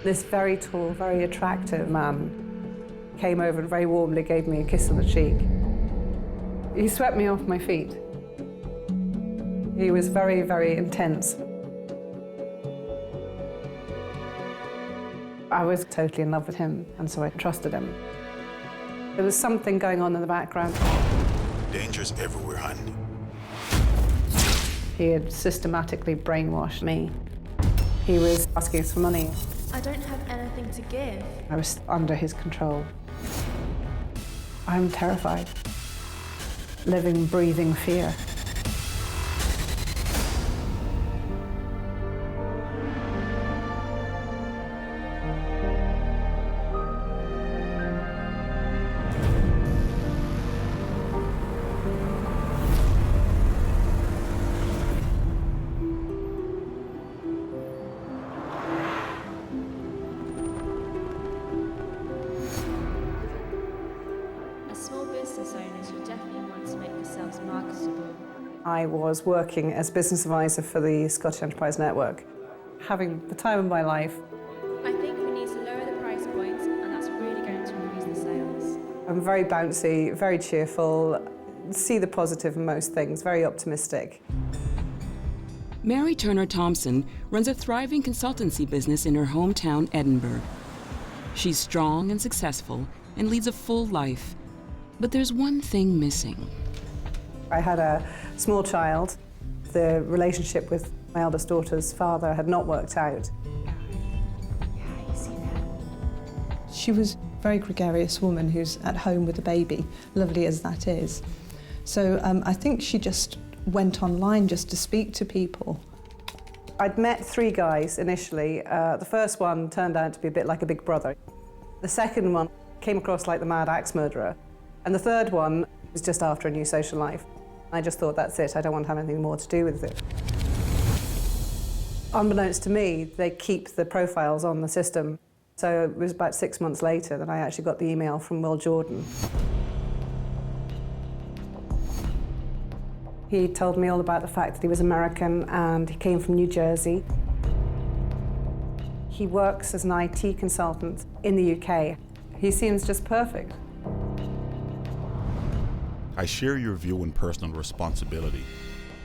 This very tall, very attractive man came over and very warmly gave me a kiss on the cheek. He swept me off my feet. He was very, very intense. I was totally in love with him, and so I trusted him. There was something going on in the background. Danger's everywhere, hon. He had systematically brainwashed me. He was asking us for money. I don't have anything to give. I was under his control. I'm terrified. Living, breathing fear. I was working as business advisor for the Scottish Enterprise Network, having the time of my life. I think we need to lower the price points, and that's really going to increase the sales. I'm very bouncy, very cheerful, see the positive in most things, very optimistic. Mary Turner Thomson runs a thriving consultancy business in her hometown, Edinburgh. She's strong and successful and leads a full life. But there's one thing missing. I had a small child. The relationship with my eldest daughter's father had not worked out. Yeah, you see that? She was a very gregarious woman who's at home with a baby, lovely as that is. So I think she just went online just to speak to people. I'd met 3 guys initially. The first one turned out to be a bit like a big brother. The second one came across like the mad axe murderer. And the third one was just after a new social life. I just thought, that's it, I don't want to have anything more to do with it. Unbeknownst to me, they keep the profiles on the system. So it was about 6 months later that I actually got the email from Will Jordan. He told me all about the fact that he was American and he came from New Jersey. He works as an IT consultant in the UK. He seems just perfect. I share your view in personal responsibility.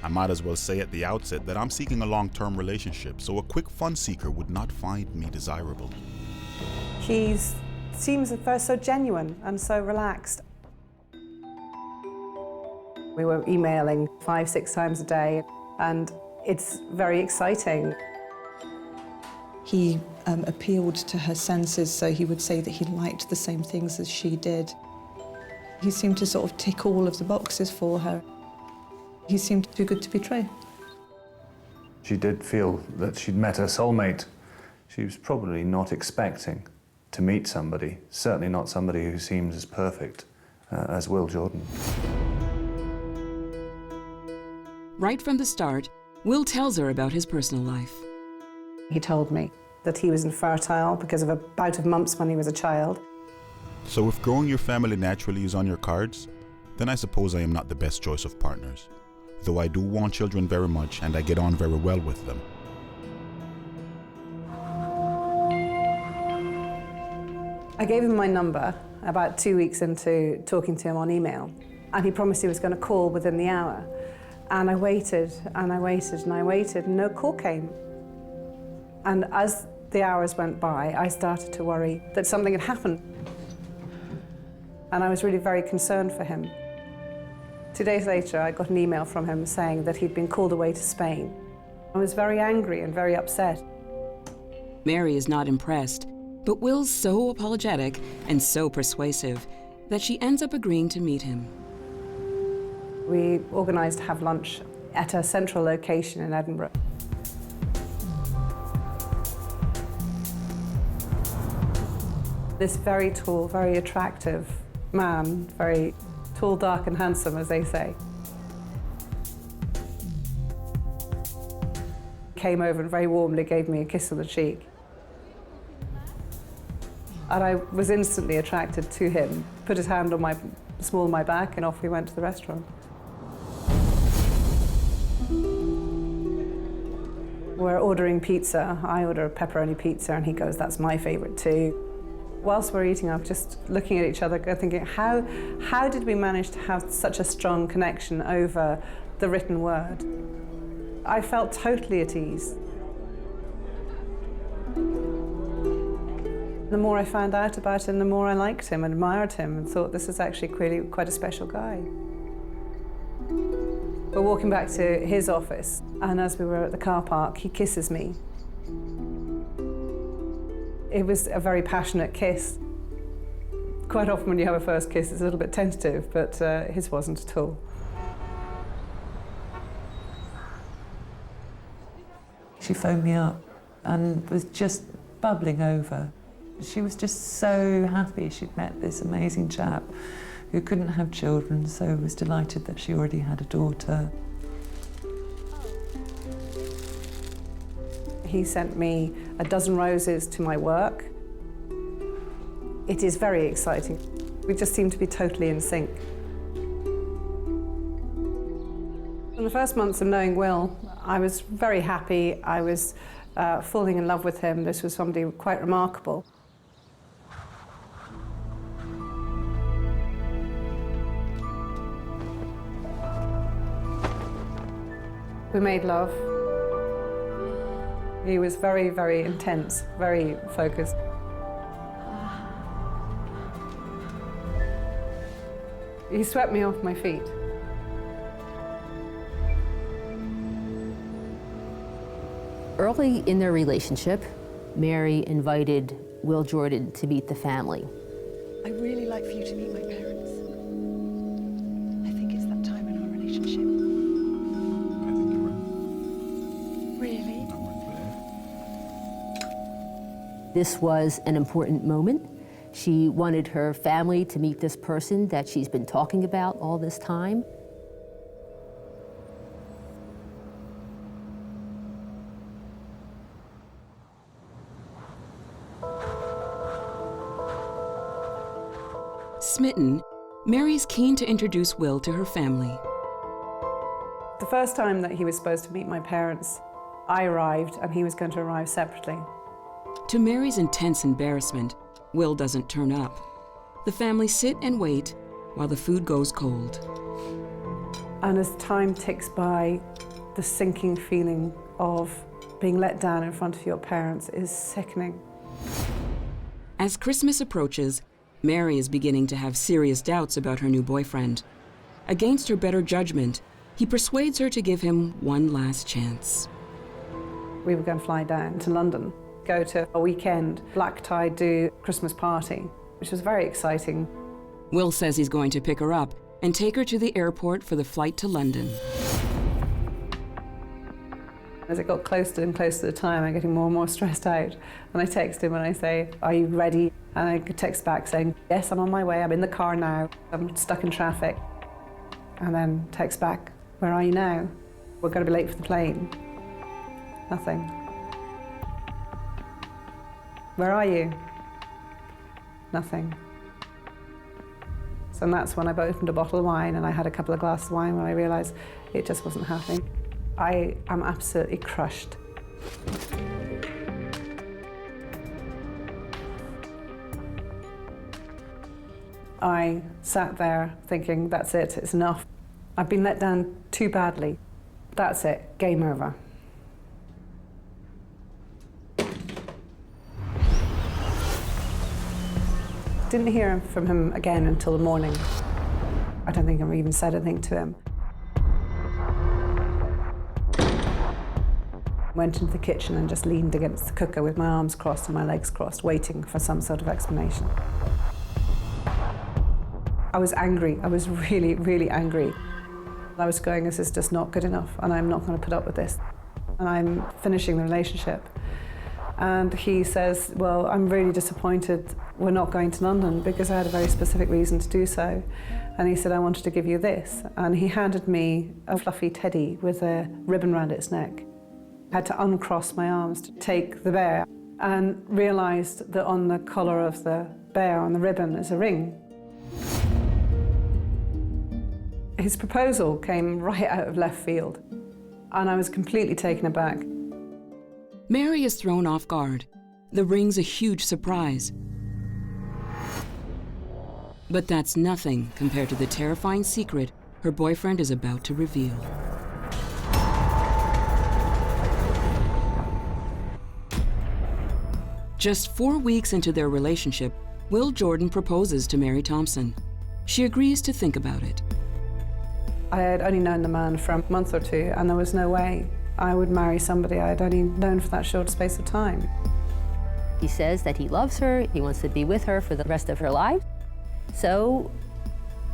I might as well say at the outset that I'm seeking a long-term relationship, so a quick fun seeker would not find me desirable. He seems so genuine and so relaxed. We were emailing 5, 6 times a day, and it's very exciting. He appealed to her senses, so he would say that he liked the same things as she did. He seemed to sort of tick all of the boxes for her. He seemed too good to be true. She did feel that she'd met her soulmate. She was probably not expecting to meet somebody, certainly not somebody who seems as perfect as Will Jordan. Right from the start, Will tells her about his personal life. He told me that he was infertile because of a bout of mumps when he was a child. So if growing your family naturally is on your cards, then I suppose I am not the best choice of partners. Though I do want children very much and I get on very well with them. I gave him my number about 2 weeks into talking to him on email, and he promised he was going to call within the hour. And I waited, and I waited, and I waited, and no call came. And as the hours went by, I started to worry that something had happened. And I was really very concerned for him. 2 days later, I got an email from him saying that he'd been called away to Spain. I was very angry and very upset. Mary is not impressed, but Will's so apologetic and so persuasive that she ends up agreeing to meet him. We organised to have lunch at a central location in Edinburgh. This very tall, very attractive man, very tall, dark and handsome, as they say, came over and very warmly gave me a kiss on the cheek. And I was instantly attracted to him, put his hand on my small of my back, and off we went to the restaurant. We're ordering pizza. I order a pepperoni pizza and he goes, that's my favourite too. Whilst we're eating, I'm just looking at each other thinking, how did we manage to have such a strong connection over the written word? I felt totally at ease. The more I found out about him, the more I liked him, admired him, and thought this is actually really quite a special guy. We're walking back to his office, and as we were at the car park, he kisses me. It was a very passionate kiss. Quite often when you have a first kiss, it's a little bit tentative, but his wasn't at all. She phoned me up and was just bubbling over. She was just so happy she'd met this amazing chap who couldn't have children, so was delighted that she already had a daughter. He sent me a dozen roses to my work. It is very exciting. We just seem to be totally in sync. In the first months of knowing Will, I was very happy. I was falling in love with him. This was somebody quite remarkable. We made love. He was very, very intense, very focused. He swept me off my feet. Early in their relationship, Mary invited Will Jordan to meet the family. I'd really like for you to meet my parents. I think it's that time in our relationship. I think you're right. Really? This was an important moment. She wanted her family to meet this person that she's been talking about all this time. Smitten, Mary's keen to introduce Will to her family. The first time that he was supposed to meet my parents, I arrived and he was going to arrive separately. To Mary's intense embarrassment, Will doesn't turn up. The family sit and wait while the food goes cold. And as time ticks by, the sinking feeling of being let down in front of your parents is sickening. As Christmas approaches, Mary is beginning to have serious doubts about her new boyfriend. Against her better judgment, he persuades her to give him one last chance. We were going to fly down to London, go to a weekend black tie do Christmas party, which was very exciting. Will says he's going to pick her up and take her to the airport for the flight to London. As it got closer and closer to the time, I'm getting more and more stressed out. And I text him and I say, are you ready? And I text back saying, yes, I'm on my way, I'm in the car now, I'm stuck in traffic. And then text back, where are you now? We're going to be late for the plane. Nothing. Where are you? Nothing. So that's when I opened a bottle of wine and I had a couple of glasses of wine when I realised it just wasn't happening. I am absolutely crushed. I sat there thinking, that's it, it's enough. I've been let down too badly. That's it, game over. Didn't hear from him again until the morning. I don't think I even said anything to him. Went into the kitchen and just leaned against the cooker with my arms crossed and my legs crossed, waiting for some sort of explanation. I was angry. I was really, really angry. I was going, this is just not good enough, and I'm not going to put up with this. And I'm finishing the relationship. And he says, well, I'm really disappointed we're not going to London because I had a very specific reason to do so. And he said, I wanted to give you this. And he handed me a fluffy teddy with a ribbon around its neck. I had to uncross my arms to take the bear and realised that on the collar of the bear, on the ribbon, is a ring. His proposal came right out of left field, and I was completely taken aback. Mary is thrown off guard. The ring's a huge surprise. But that's nothing compared to the terrifying secret her boyfriend is about to reveal. Just 4 weeks into their relationship, Will Jordan proposes to Mary Thomson. She agrees to think about it. I had only known the man for a month or two, and there was no way I would marry somebody I had only known for that short space of time. He says that he loves her, he wants to be with her for the rest of her life. So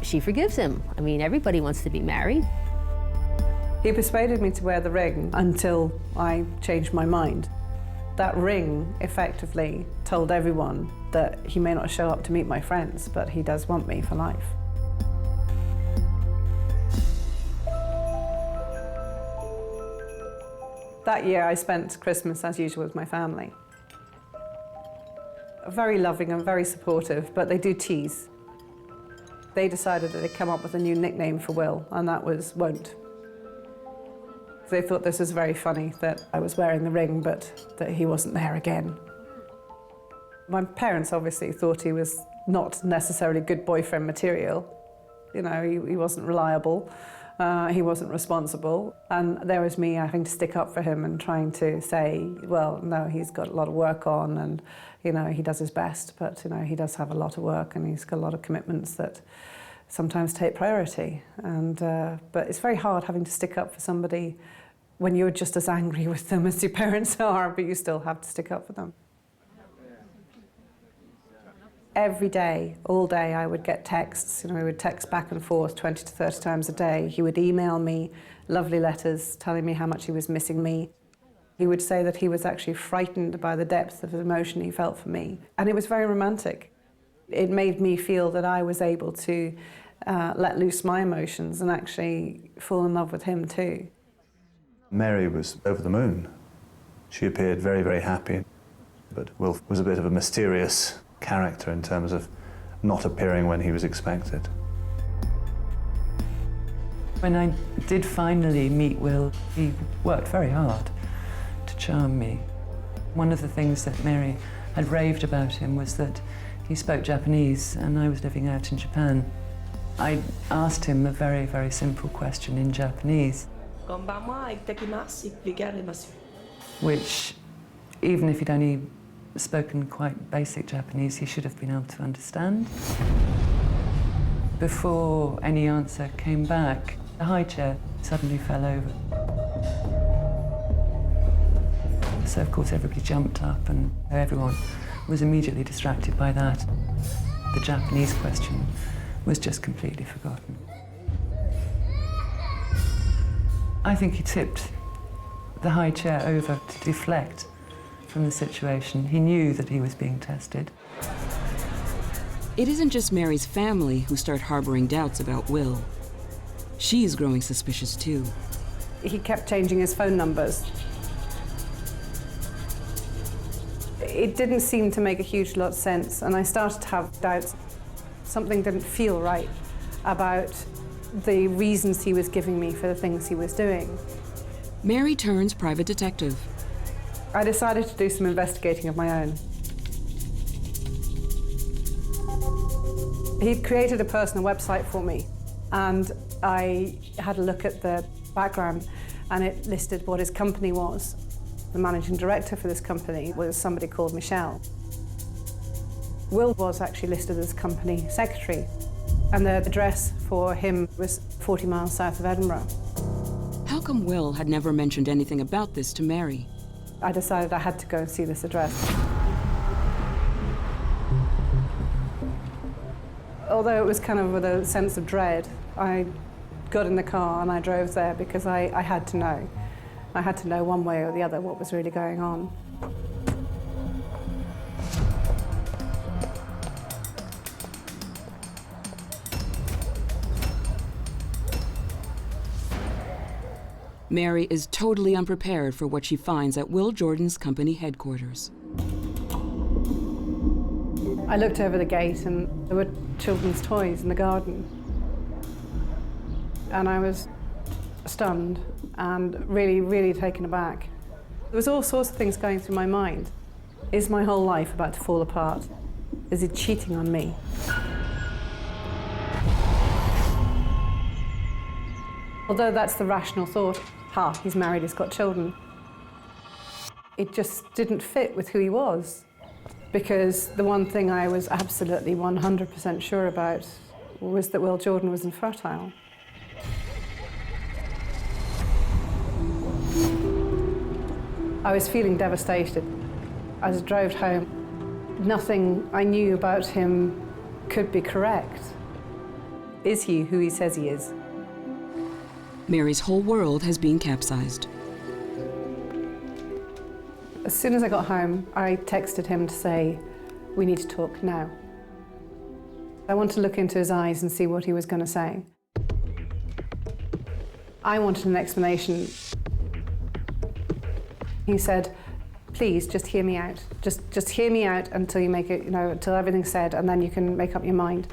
she forgives him. I mean, everybody wants to be married. He persuaded me to wear the ring until I changed my mind. That ring effectively told everyone that he may not show up to meet my friends, but he does want me for life. That year I spent Christmas as usual with my family. Very loving and very supportive, but they do tease. They decided that they'd come up with a new nickname for Will, and that was Won't. They thought this was very funny, that I was wearing the ring, but that he wasn't there again. My parents obviously thought he was not necessarily good boyfriend material. You know, he wasn't reliable, he wasn't responsible, and there was me having to stick up for him and trying to say, well, no, he's got a lot of work on, and, you know, he does his best, but, you know, he does have a lot of work, and he's got a lot of commitments that sometimes take priority. And, but it's very hard having to stick up for somebody when you're just as angry with them as your parents are, but you still have to stick up for them. Every day, all day, I would get texts. You know, we would text back and forth 20 to 30 times a day. He would email me lovely letters telling me how much he was missing me. He would say that he was actually frightened by the depth of the emotion he felt for me. And it was very romantic. It made me feel that I was able to let loose my emotions and actually fall in love with him too. Mary was over the moon. She appeared very, very happy, but Will was a bit of a mysterious character in terms of not appearing when he was expected. When I did finally meet Will, he worked very hard to charm me. One of the things that Mary had raved about him was that he spoke Japanese, and I was living out in Japan. I asked him a very, very simple question in Japanese, which, even if he'd only spoken quite basic Japanese, he should have been able to understand. Before any answer came back, the high chair suddenly fell over. So, of course, everybody jumped up, and everyone was immediately distracted by that. The Japanese question was just completely forgotten. I think he tipped the high chair over to deflect from the situation. He knew that he was being tested. It isn't just Mary's family who start harboring doubts about Will. She's growing suspicious too. He kept changing his phone numbers. It didn't seem to make a huge lot of sense, and I started to have doubts. Something didn't feel right about the reasons he was giving me for the things he was doing. Mary turns private detective. I decided to do some investigating of my own. He'd created a personal website for me, and I had a look at the background, and it listed what his company was. The managing director for this company was somebody called Michelle. Will was actually listed as company secretary, and the address for him was 40 miles south of Edinburgh. How come Will had never mentioned anything about this to Mary? I decided I had to go and see this address. Although it was kind of with a sense of dread, I got in the car and I drove there because I had to know. I had to know one way or the other what was really going on. Mary is totally unprepared for what she finds at Will Jordan's company headquarters. I looked over the gate and there were children's toys in the garden. And I was stunned and really, really taken aback. There was all sorts of things going through my mind. Is my whole life about to fall apart? Is he cheating on me? Although that's the rational thought, he's married, he's got children. It just didn't fit with who he was. Because the one thing I was absolutely 100% sure about was that Will Jordan was infertile. I was feeling devastated. As I drove home, nothing I knew about him could be correct. Is he who he says he is? Mary's whole world has been capsized. As soon as I got home, I texted him to say, we need to talk now. I wanted to look into his eyes and see what he was going to say. I wanted an explanation. He said, please, just hear me out. Just hear me out until you make it, until everything's said, and then you can make up your mind.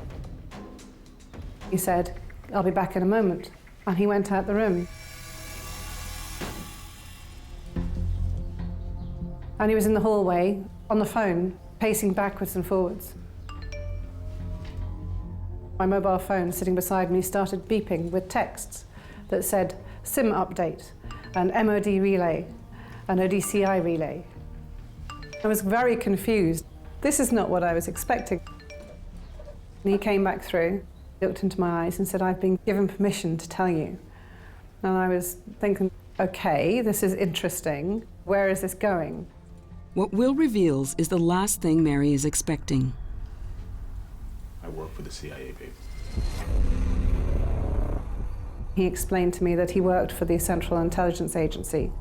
He said, I'll be back in a moment. And he went out the room. And he was in the hallway, on the phone, pacing backwards and forwards. My mobile phone sitting beside me started beeping with texts that said SIM update, an MOD relay, an ODCI relay. I was very confused. This is not what I was expecting. And he came back through, looked into my eyes and said, I've been given permission to tell you. And I was thinking, okay, this is interesting. Where is this going? What Will reveals is the last thing Mary is expecting. I work for the CIA, babe. He explained to me that he worked for the Central Intelligence Agency.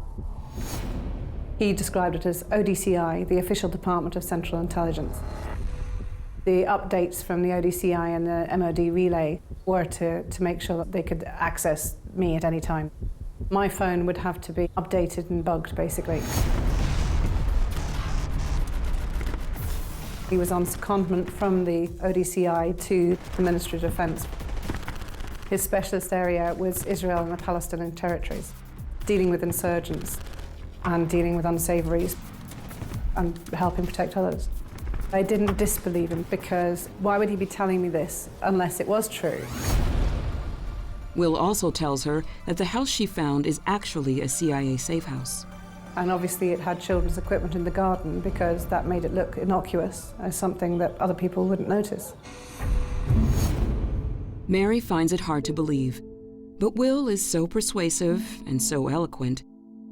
He described it as ODCI, the official department of Central Intelligence. The updates from the ODCI and the MOD relay were to make sure that they could access me at any time. My phone would have to be updated and bugged, basically. He was on secondment from the ODCI to the Ministry of Defense. His specialist area was Israel and the Palestinian territories, dealing with insurgents and dealing with unsavories and helping protect others. I didn't disbelieve him because why would he be telling me this unless it was true? Will also tells her that the house she found is actually a CIA safe house. And obviously it had children's equipment in the garden because that made it look innocuous as something that other people wouldn't notice. Mary finds it hard to believe, but Will is so persuasive and so eloquent,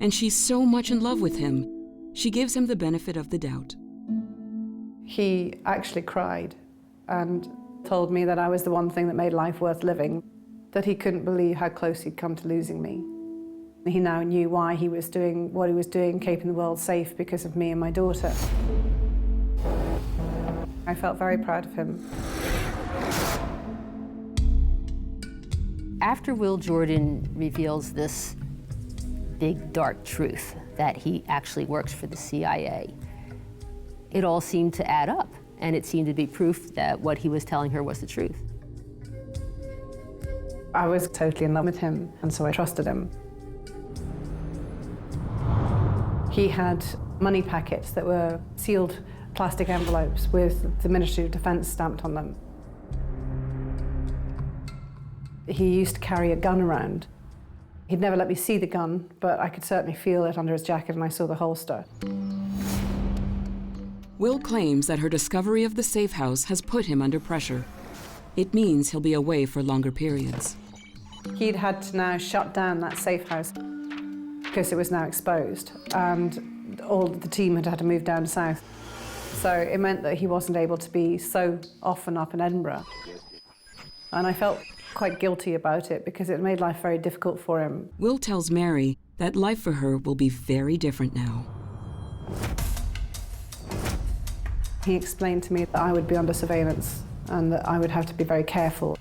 and she's so much in love with him, she gives him the benefit of the doubt. He actually cried and told me that I was the one thing that made life worth living, that he couldn't believe how close he'd come to losing me. He now knew why he was doing what he was doing, keeping the world safe because of me and my daughter. I felt very proud of him. After Will Jordan reveals this big, dark truth that he actually works for the CIA, it all seemed to add up, and it seemed to be proof that what he was telling her was the truth. I was totally in love with him, and so I trusted him. He had money packets that were sealed plastic envelopes with the Ministry of Defense stamped on them. He used to carry a gun around. He'd never let me see the gun, but I could certainly feel it under his jacket and I saw the holster. Will claims that her discovery of the safe house has put him under pressure. It means he'll be away for longer periods. He'd had to now shut down that safe house because it was now exposed, and all the team had to move down south. So it meant that he wasn't able to be so often up in Edinburgh. And I felt quite guilty about it because it made life very difficult for him. Will tells Mary that life for her will be very different now. He explained to me that I would be under surveillance and that I would have to be very careful.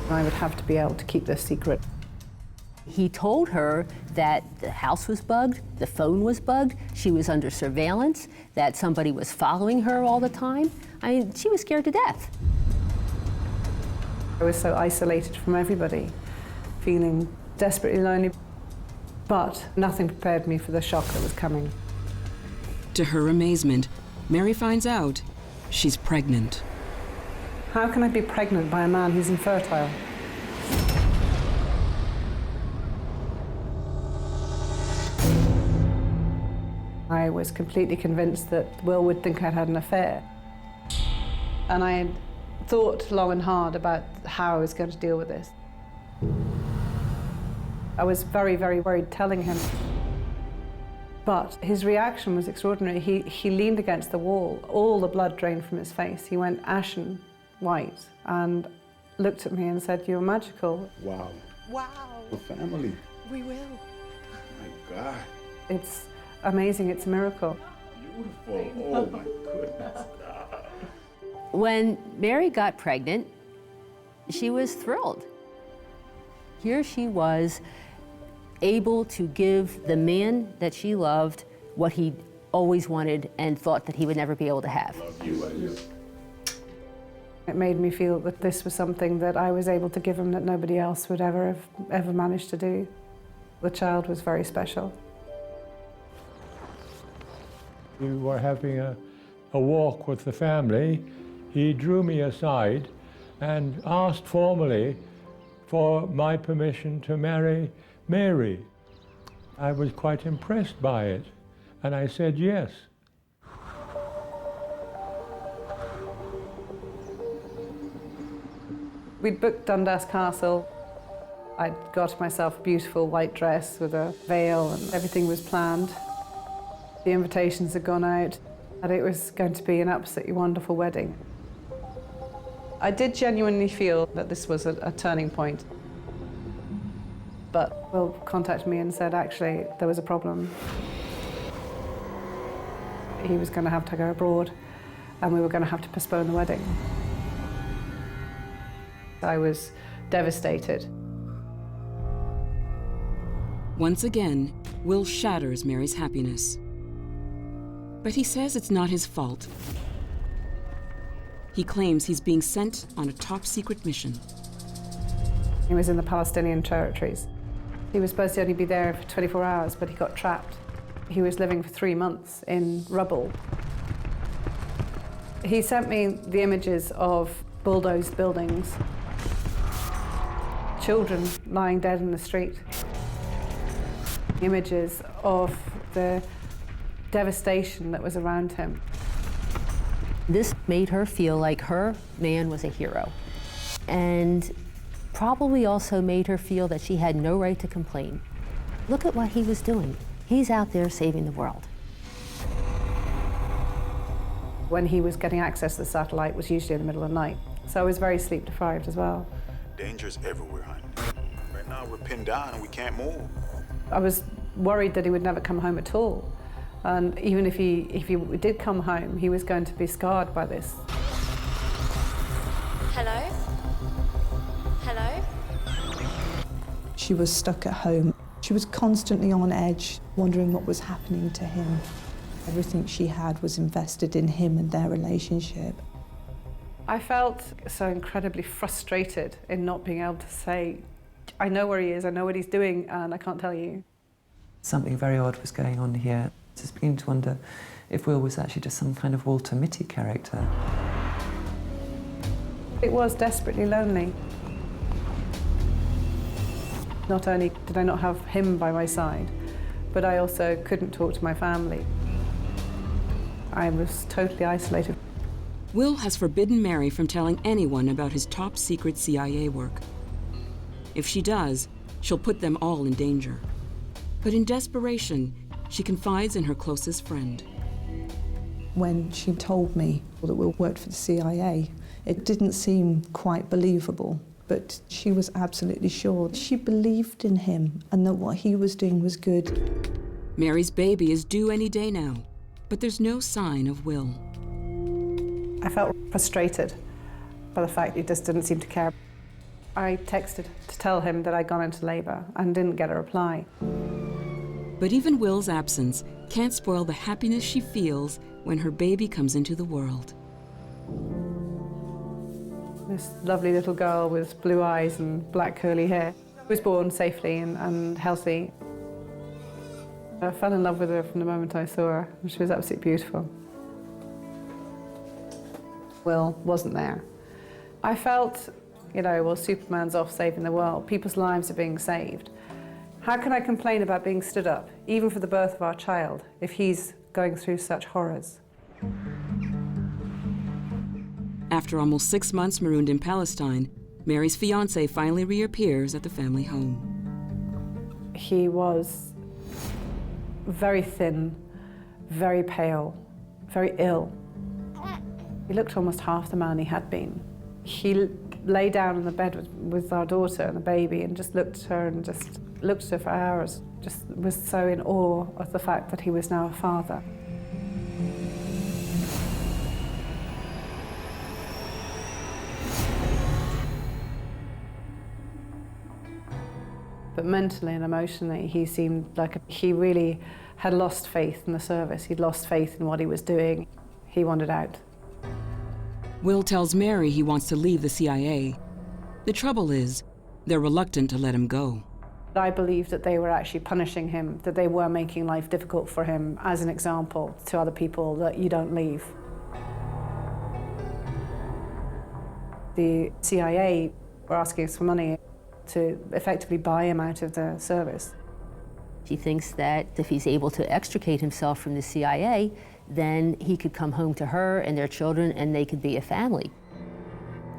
I would have to be able to keep this secret. He told her that the house was bugged, the phone was bugged, she was under surveillance, that somebody was following her all the time. I mean, she was scared to death. I was so isolated from everybody, feeling desperately lonely. But nothing prepared me for the shock that was coming. To her amazement, Mary finds out she's pregnant. How can I be pregnant by a man who's infertile? I was completely convinced that Will would think I'd had an affair. And I had thought long and hard about how I was going to deal with this. I was very, very worried telling him. But his reaction was extraordinary. He leaned against the wall. All the blood drained from his face. He went ashen white and looked at me and said, "You're magical." Wow. Wow. The family. We will. My God. It's amazing. It's a miracle. Beautiful. Oh, my goodness. When Mary got pregnant, she was thrilled. Here she was, able to give the man that she loved what he always wanted and thought that he would never be able to have. It made me feel that this was something that I was able to give him that nobody else would ever managed to do. The child was very special. We were having a walk with the family. He drew me aside and asked formally for my permission to marry Mary. I was quite impressed by it, and I said yes. We'd booked Dundas Castle. I'd got myself a beautiful white dress with a veil and everything was planned. The invitations had gone out and it was going to be an absolutely wonderful wedding. I did genuinely feel that this was a turning point. But Will contacted me and said actually there was a problem. He was going to have to go abroad and we were going to have to postpone the wedding. I was devastated. Once again, Will shatters Mary's happiness. But he says it's not his fault. He claims he's being sent on a top-secret mission. He was in the Palestinian territories. He was supposed to only be there for 24 hours, but he got trapped. He was living for 3 months in rubble. He sent me the images of bulldozed buildings, children lying dead in the street, images of the devastation that was around him. This made her feel like her man was a hero, and probably also made her feel that she had no right to complain. Look at what he was doing. He's out there saving the world. When he was getting access to the satellite was usually in the middle of the night, so I was very sleep deprived as well. Danger's everywhere, honey. Right now we're pinned down and we can't move. I was worried that he would never come home at all. And even if he did come home, he was going to be scarred by this. Hello? Hello? She was stuck at home. She was constantly on edge, wondering what was happening to him. Everything she had was invested in him and their relationship. I felt so incredibly frustrated in not being able to say, I know where he is, I know what he's doing, and I can't tell you. Something very odd was going on here. I was beginning to wonder if Will was actually just some kind of Walter Mitty character. It was desperately lonely. Not only did I not have him by my side, but I also couldn't talk to my family. I was totally isolated. Will has forbidden Mary from telling anyone about his top-secret CIA work. If she does, she'll put them all in danger. But in desperation, she confides in her closest friend. When she told me that Will worked for the CIA, it didn't seem quite believable, but she was absolutely sure. She believed in him and that what he was doing was good. Mary's baby is due any day now, but there's no sign of Will. I felt frustrated by the fact he just didn't seem to care. I texted to tell him that I'd gone into labour and didn't get a reply. But even Will's absence can't spoil the happiness she feels when her baby comes into the world. This lovely little girl with blue eyes and black curly hair was born safely and healthy. I fell in love with her from the moment I saw her. She was absolutely beautiful. Will wasn't there. I felt, well, Superman's off saving the world. People's lives are being saved. How can I complain about being stood up, even for the birth of our child, if he's going through such horrors? After almost 6 months marooned in Palestine, Mary's fiancé finally reappears at the family home. He was very thin, very pale, very ill. He looked almost half the man he had been. He lay down on the bed with our daughter and the baby and just looked at her and just looked at her for hours. Just was so in awe of the fact that he was now a father. But mentally and emotionally, he seemed like he really had lost faith in the service. He'd lost faith in what he was doing. He wanted out. Will tells Mary he wants to leave the CIA. The trouble is, they're reluctant to let him go. I believe that they were actually punishing him, that they were making life difficult for him as an example to other people that you don't leave. The CIA were asking us for money to effectively buy him out of the service. She thinks that if he's able to extricate himself from the CIA, then he could come home to her and their children and they could be a family.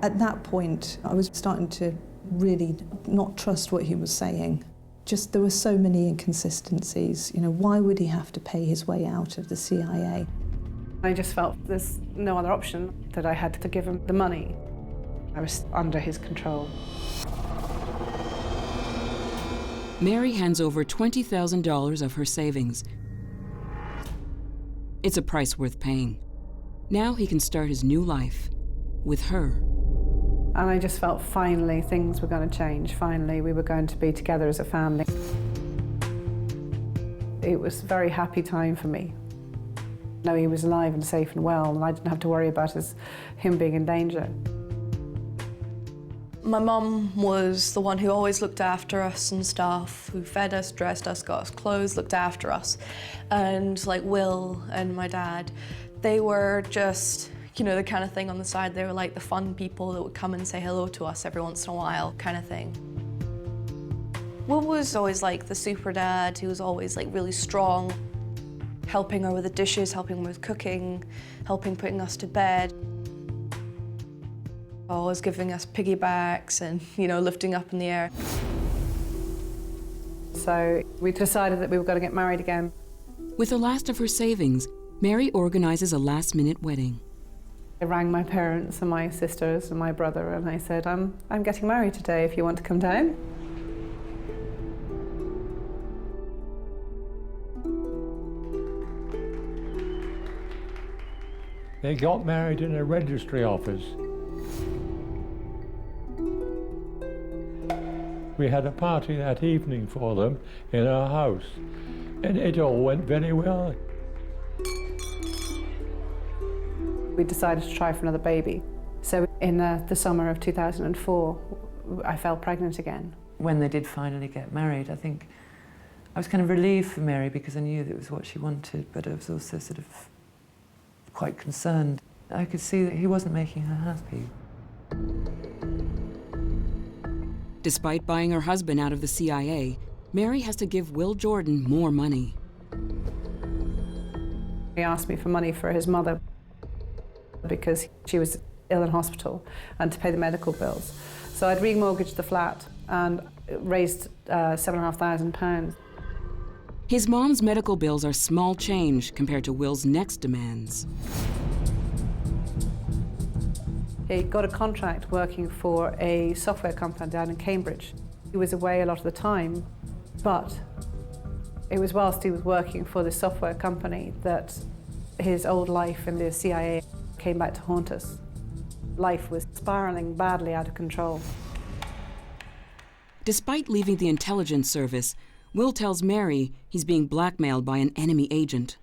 At that point, I was starting to really not trust what he was saying. Just there were so many inconsistencies. Why would he have to pay his way out of the CIA? I just felt there's no other option, that I had to give him the money. I was under his control. Mary hands over $20,000 of her savings. It's a price worth paying. Now he can start his new life with her. And I just felt finally things were going to change. Finally, we were going to be together as a family. It was a very happy time for me. No, he was alive and safe and well, and I didn't have to worry about him being in danger. My mum was the one who always looked after us and stuff, who fed us, dressed us, got us clothes, looked after us. And like Will and my dad, they were just, the kind of thing on the side. They were like the fun people that would come and say hello to us every once in a while, kind of thing. Will was always like the super dad. He was always like really strong, helping her with the dishes, helping with cooking, helping putting us to bed. Always giving us piggybacks and, lifting up in the air. So we decided that we were going to get married again. With the last of her savings, Mary organizes a last-minute wedding. I rang my parents and my sisters and my brother and I said, I'm getting married today if you want to come down. They got married in a registry office. We had a party that evening for them in our house, and it all went very well. We decided to try for another baby. So in the summer of 2004, I fell pregnant again. When they did finally get married, I think I was kind of relieved for Mary because I knew that it was what she wanted, but I was also sort of quite concerned. I could see that he wasn't making her happy. Despite buying her husband out of the CIA, Mary has to give Will Jordan more money. He asked me for money for his mother because she was ill in hospital and to pay the medical bills. So I'd remortgaged the flat and raised £7,500. His mom's medical bills are small change compared to Will's next demands. He got a contract working for a software company down in Cambridge. He was away a lot of the time, but it was whilst he was working for this software company that his old life in the CIA came back to haunt us. Life was spiraling badly out of control. Despite leaving the intelligence service, Will tells Mary he's being blackmailed by an enemy agent.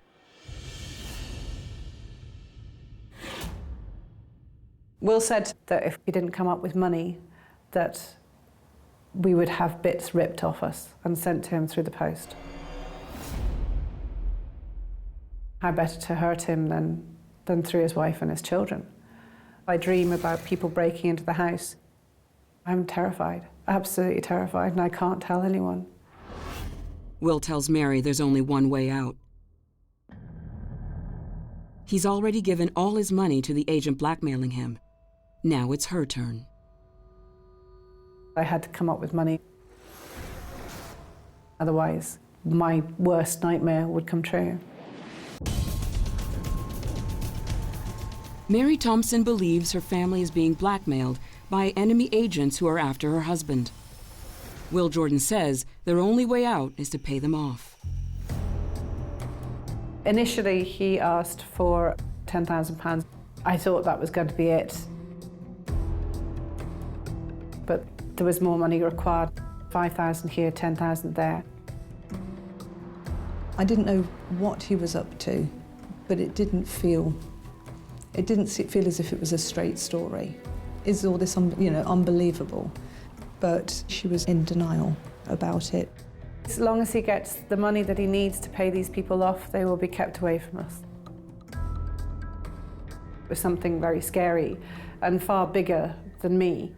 Will said that if he didn't come up with money, that we would have bits ripped off us and sent to him through the post. How better to hurt him than through his wife and his children. I dream about people breaking into the house. I'm terrified, absolutely terrified, and I can't tell anyone. Will tells Mary there's only one way out. He's already given all his money to the agent blackmailing him. Now it's her turn. I had to come up with money. Otherwise, my worst nightmare would come true. Mary Thomson believes her family is being blackmailed by enemy agents who are after her husband. Will Jordan says their only way out is to pay them off. Initially, he asked for £10,000. I thought that was going to be it. But there was more money required. 5,000 here, 10,000 there. I didn't know what he was up to, but it didn't feel as if it was a straight story. Is all this, unbelievable? But she was in denial about it. As long as he gets the money that he needs to pay these people off, they will be kept away from us. It was something very scary and far bigger than me.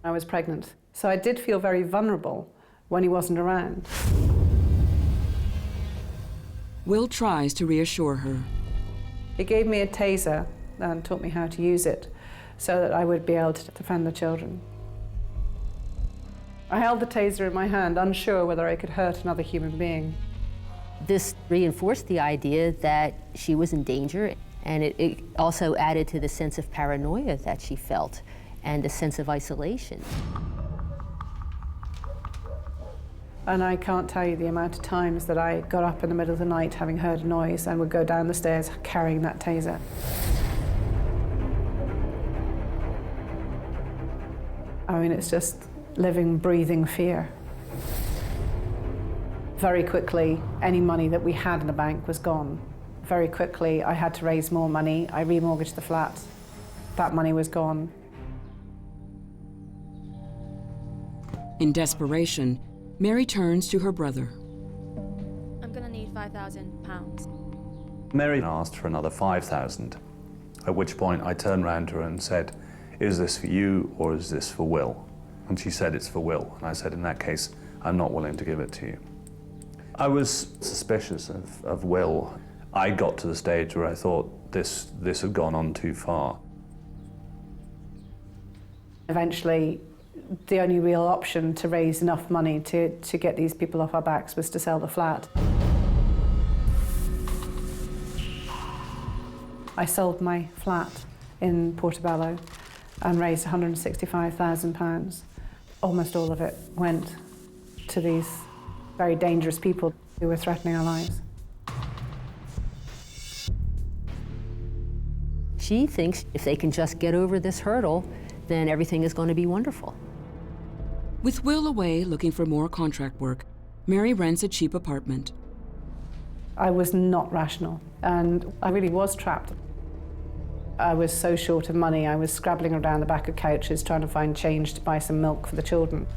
I was pregnant, so I did feel very vulnerable when he wasn't around. Will tries to reassure her. He gave me a taser and taught me how to use it so that I would be able to defend the children. I held the taser in my hand, unsure whether I could hurt another human being. This reinforced the idea that she was in danger, and it also added to the sense of paranoia that she felt and a sense of isolation. And I can't tell you the amount of times that I got up in the middle of the night having heard a noise and would go down the stairs carrying that taser. I mean, it's just living, breathing fear. Very quickly, any money that we had in the bank was gone. Very quickly, I had to raise more money. I remortgaged the flat. That money was gone. In desperation, Mary turns to her brother. I'm gonna need £5,000. Mary asked for another 5,000, at which point I turned round to her and said, "Is this for you or is this for Will?" And she said, "It's for Will." And I said, "In that case, I'm not willing to give it to you." I was suspicious of Will. I got to the stage where I thought this had gone on too far. Eventually, the only real option to raise enough money to get these people off our backs was to sell the flat. I sold my flat in Portobello and raised £165,000. Almost all of it went to these very dangerous people who were threatening our lives. She thinks if they can just get over this hurdle, then everything is going to be wonderful. With Will away looking for more contract work, Mary rents a cheap apartment. I was not rational, and I really was trapped. I was so short of money, I was scrabbling around the back of couches trying to find change to buy some milk for the children.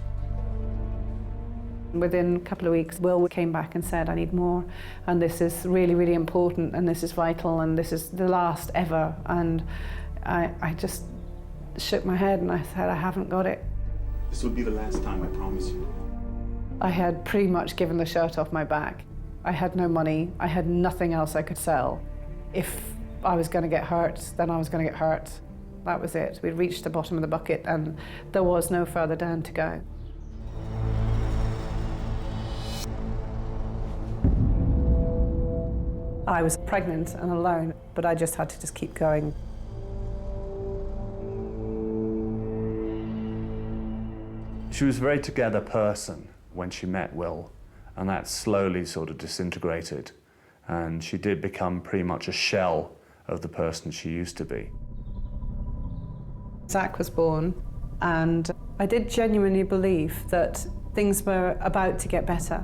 Within a couple of weeks, Will came back and said, "I need more, and this is really, really important, and this is vital, and this is the last ever." And I just shook my head and I said, "I haven't got it." This will be the last time, I promise you. I had pretty much given the shirt off my back. I had no money, I had nothing else I could sell. If I was going to get hurt, then I was going to get hurt. That was it. We'd reached the bottom of the bucket and there was no further down to go. I was pregnant and alone, but I just had to keep going. She was a very together person when she met Will, and that slowly sort of disintegrated, and she did become pretty much a shell of the person she used to be. Zach was born, and I did genuinely believe that things were about to get better.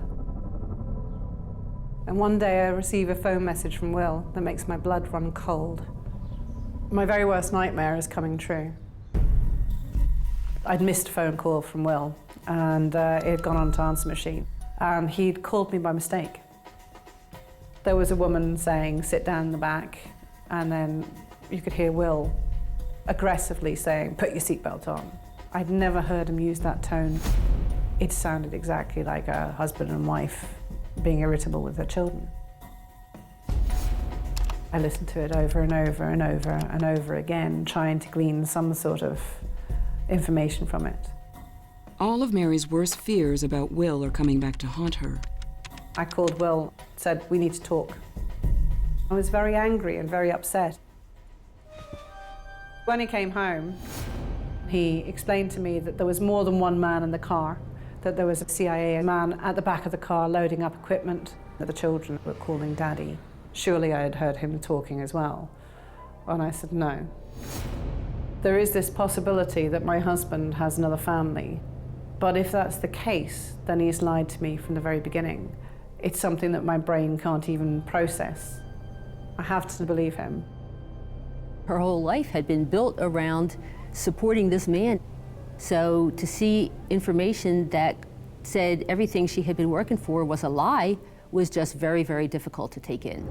And one day I receive a phone message from Will that makes my blood run cold. My very worst nightmare is coming true. I'd missed a phone call from Will, and it had gone on to answer machine, and he'd called me by mistake. There was a woman saying, sit down in the back, and then you could hear Will aggressively saying, put your seatbelt on. I'd never heard him use that tone. It sounded exactly like a husband and wife being irritable with their children. I listened to it over and over and over and over again, trying to glean some sort of information from it. All of Mary's worst fears about Will are coming back to haunt her. I called Will, said, we need to talk. I was very angry and very upset. When he came home, he explained to me that there was more than one man in the car, that there was a CIA man at the back of the car loading up equipment, that the children were calling Daddy. Surely I had heard him talking as well. And I said, no. There is this possibility that my husband has another family, but if that's the case, then he's lied to me from the very beginning. It's something that my brain can't even process. I have to believe him. Her whole life had been built around supporting this man. So to see information that said everything she had been working for was a lie was just very, very difficult to take in.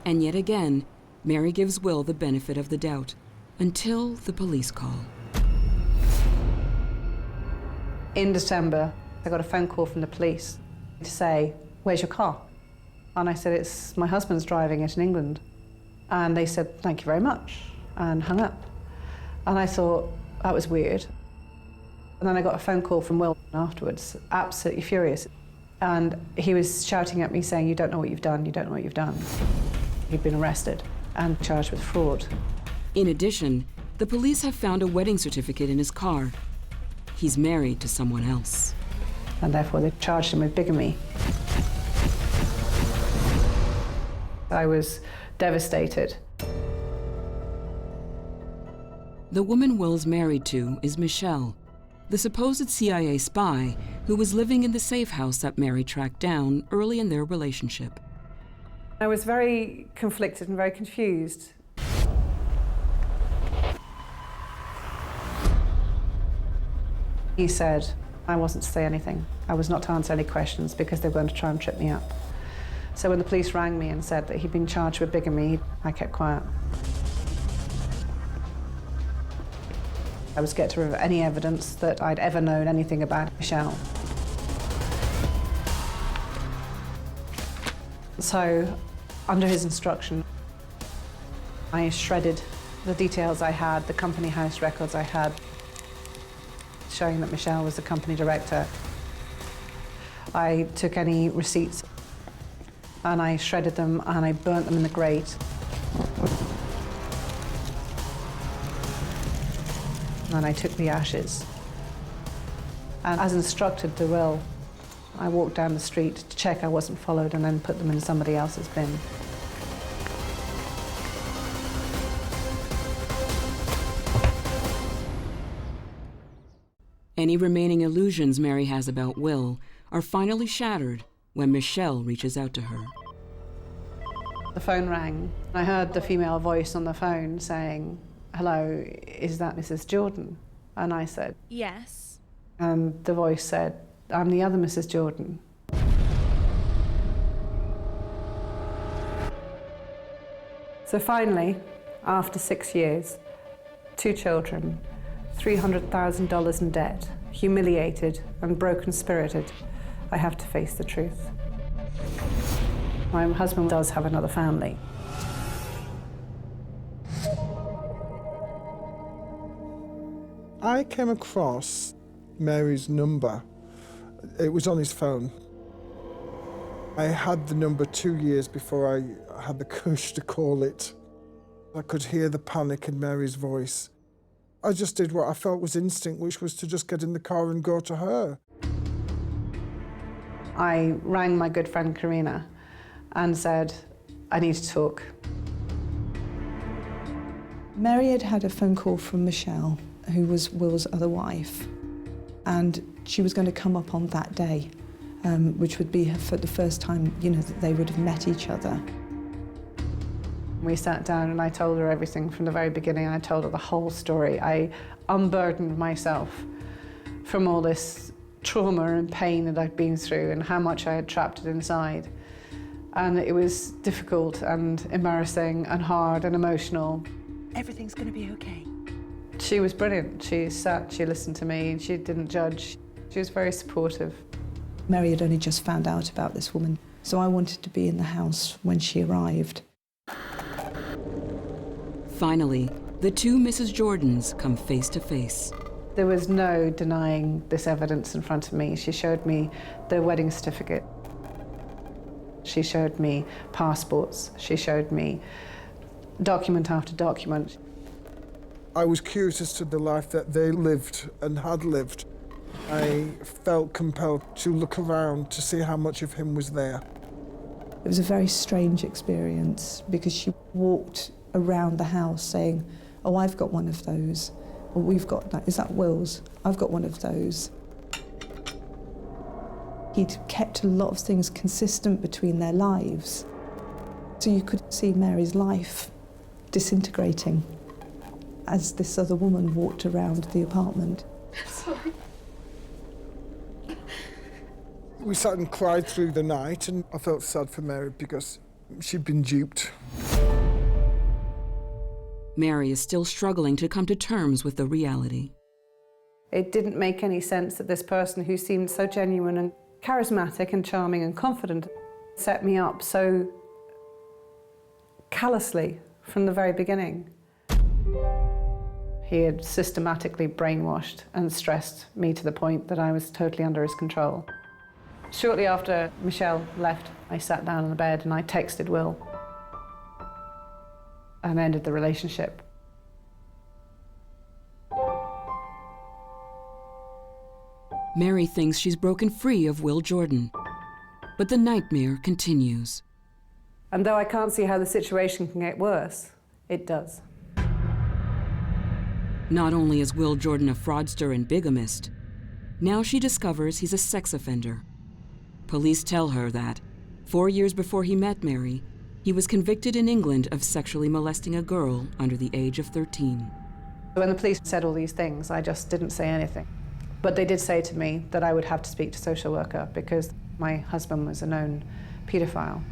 And yet again, Mary gives Will the benefit of the doubt, until the police call. In December, I got a phone call from the police to say, where's your car? And I said, it's my husband's driving it in England. And they said, thank you very much, and hung up. And I thought, that was weird. And then I got a phone call from Will afterwards, absolutely furious. And he was shouting at me saying, you don't know what you've done, you don't know what you've done. He'd been arrested and charged with fraud. In addition, the police have found a wedding certificate in his car. He's married to someone else. And therefore they charged him with bigamy. I was devastated. The woman Will's married to is Michelle, the supposed CIA spy who was living in the safe house that Mary tracked down early in their relationship. I was very conflicted and very confused. He said I wasn't to say anything. I was not to answer any questions because they were going to try and trip me up. So when the police rang me and said that he'd been charged with bigamy, I kept quiet. I was scared to remove any evidence that I'd ever known anything about Michelle. So, under his instruction, I shredded the details I had, the company house records I had, showing that Michelle was the company director. I took any receipts and I shredded them and I burnt them in the grate. And I took the ashes. And as instructed to Will, I walked down the street to check I wasn't followed and then put them in somebody else's bin. Any remaining illusions Mary has about Will are finally shattered when Michelle reaches out to her. The phone rang. I heard the female voice on the phone saying, hello, is that Mrs. Jordan? And I said, yes. And the voice said, I'm the other Mrs. Jordan. So finally, after 6 years, 2 children, $300,000 in debt, humiliated and broken-spirited, I have to face the truth. My husband does have another family. I came across Mary's number. It was on his phone. I had the number 2 years before I had the courage to call it. I could hear the panic in Mary's voice. I just did what I felt was instinct, which was to just get in the car and go to her. I rang my good friend Karina and said, I need to talk. Mary had had a phone call from Michelle, who was Will's other wife, and she was going to come up on that day, which would be for the first time, you know, that they would have met each other. We sat down and I told her everything from the very beginning. I told her the whole story. I unburdened myself from all this trauma and pain that I'd been through and how much I had trapped it inside. And it was difficult and embarrassing and hard and emotional. Everything's going to be okay. She was brilliant. She sat, she listened to me, she didn't judge. She was very supportive. Mary had only just found out about this woman, so I wanted to be in the house when she arrived. Finally, the two Mrs. Jordans come face to face. There was no denying this evidence in front of me. She showed me the wedding certificate. She showed me passports. She showed me document after document. I was curious as to the life that they lived and had lived. I felt compelled to look around to see how much of him was there. It was a very strange experience because she walked around the house saying, "Oh, I've got one of those. Or we've got that. Is that Will's? I've got one of those." He'd kept a lot of things consistent between their lives. So you could see Mary's life disintegrating as this other woman walked around the apartment. Sorry. We sat and cried through the night, and I felt sad for Mary because she'd been duped. Mary is still struggling to come to terms with the reality. It didn't make any sense that this person who seemed so genuine and charismatic and charming and confident set me up so callously from the very beginning. He had systematically brainwashed and stressed me to the point that I was totally under his control. Shortly after Michelle left, I sat down on the bed and I texted Will and ended the relationship. Mary thinks she's broken free of Will Jordan, but the nightmare continues. And though I can't see how the situation can get worse, it does. Not only is Will Jordan a fraudster and bigamist, now she discovers he's a sex offender. Police tell her that 4 years before he met Mary, he was convicted in England of sexually molesting a girl under the age of 13. When the police said all these things, I just didn't say anything. But they did say to me that I would have to speak to a social worker because my husband was a known paedophile.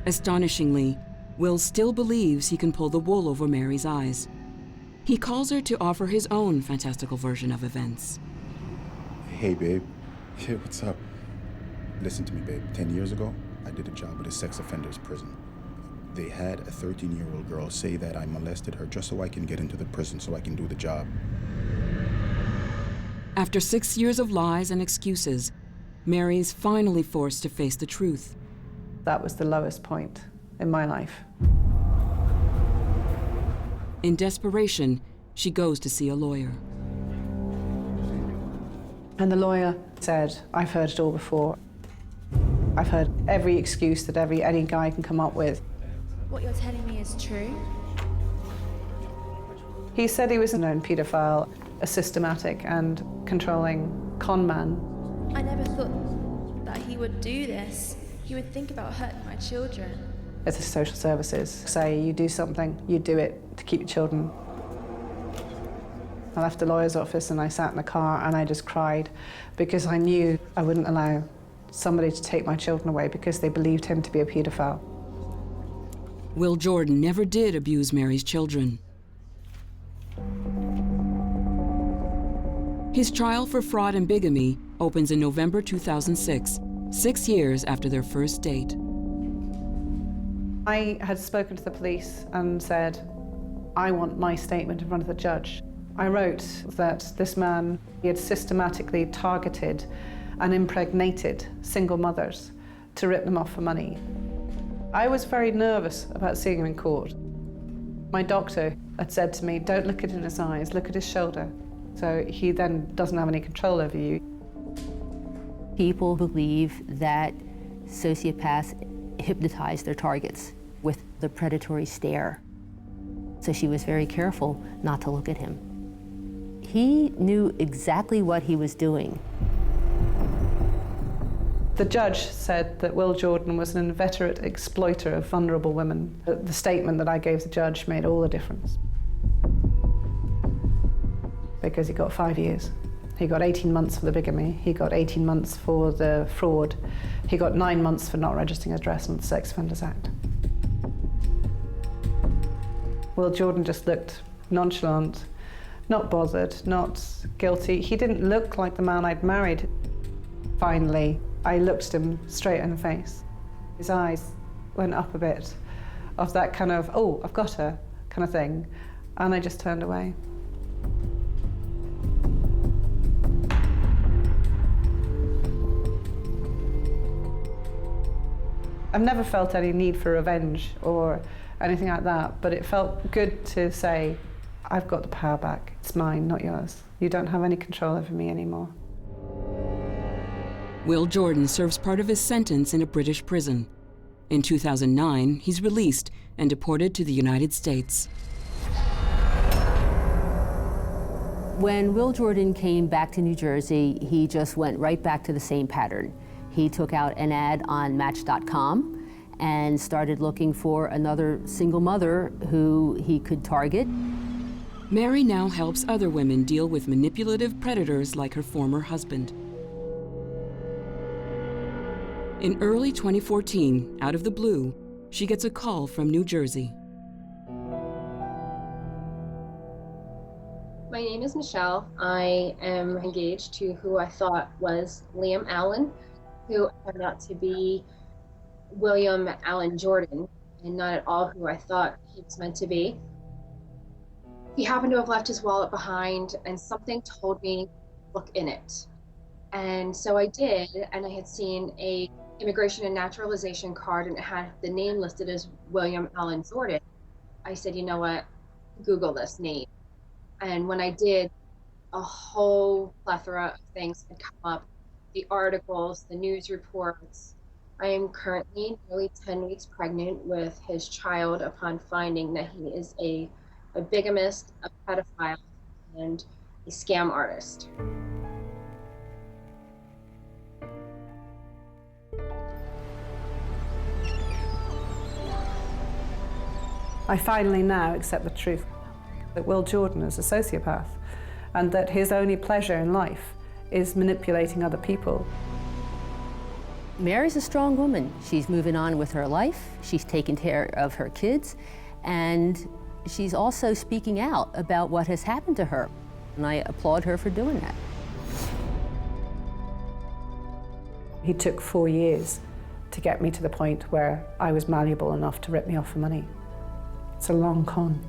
Astonishingly, Will still believes he can pull the wool over Mary's eyes. He calls her to offer his own fantastical version of events. Hey, babe. Yeah, what's up? Listen to me, babe. 10 years ago, I did a job at a sex offenders prison. They had a 13-year-old girl say that I molested her just so I can get into the prison so I can do the job. After 6 years of lies and excuses, Mary's finally forced to face the truth. That was the lowest point in my life. In desperation, she goes to see a lawyer. And the lawyer said, "I've heard it all before. I've heard every excuse that any guy can come up with." What you're telling me is true? He said he was a known paedophile, a systematic and controlling conman. I never thought that he would do this. He would think about hurting my children. As the social services say, you do something, you do it to keep your children. I left the lawyer's office and I sat in the car and I just cried because I knew I wouldn't allow somebody to take my children away because they believed him to be a paedophile. Will Jordan never did abuse Mary's children. His trial for fraud and bigamy opens in November 2006, 6 years after their first date. I had spoken to the police and said, I want my statement in front of the judge. I wrote that this man, he had systematically targeted and impregnated single mothers to rip them off for money. I was very nervous about seeing him in court. My doctor had said to me, don't look at his eyes, look at his shoulder. So he then doesn't have any control over you. People believe that sociopaths hypnotize their targets with the predatory stare. So she was very careful not to look at him. He knew exactly what he was doing. The judge said that Will Jordan was an inveterate exploiter of vulnerable women. The statement that I gave the judge made all the difference. Because he got 5 years. He got 18 months for the bigamy, he got 18 months for the fraud, he got 9 months for not registering his address on the Sex Offenders Act. Will Jordan just looked nonchalant, not bothered, not guilty. He didn't look like the man I'd married. Finally, I looked at him straight in the face. His eyes went up a bit, of that kind of, oh, I've got her, kind of thing, and I just turned away. I've never felt any need for revenge or anything like that, but it felt good to say, I've got the power back. It's mine, not yours. You don't have any control over me anymore. Will Jordan serves part of his sentence in a British prison. In 2009, he's released and deported to the United States. When Will Jordan came back to New Jersey, he just went right back to the same pattern. He took out an ad on Match.com and started looking for another single mother who he could target. Mary now helps other women deal with manipulative predators like her former husband. In early 2014, out of the blue, she gets a call from New Jersey. My name is Michelle. I am engaged to who I thought was Liam Allen, who turned out to be William Allen Jordan, and not at all who I thought he was meant to be. He happened to have left his wallet behind, and something told me, look in it. And so I did, and I had seen a immigration and naturalization card, and it had the name listed as William Allen Jordan. I said, you know what, Google this name. And when I did, a whole plethora of things had come up. The articles, the news reports. I am currently nearly 10 weeks pregnant with his child upon finding that he is a bigamist, a pedophile, and a scam artist. I finally now accept the truth that Will Jordan is a sociopath and that his only pleasure in life is manipulating other people. Mary's a strong woman. She's moving on with her life. She's taking care of her kids. And she's also speaking out about what has happened to her. And I applaud her for doing that. He took 4 years to get me to the point where I was malleable enough to rip me off for money. It's a long con.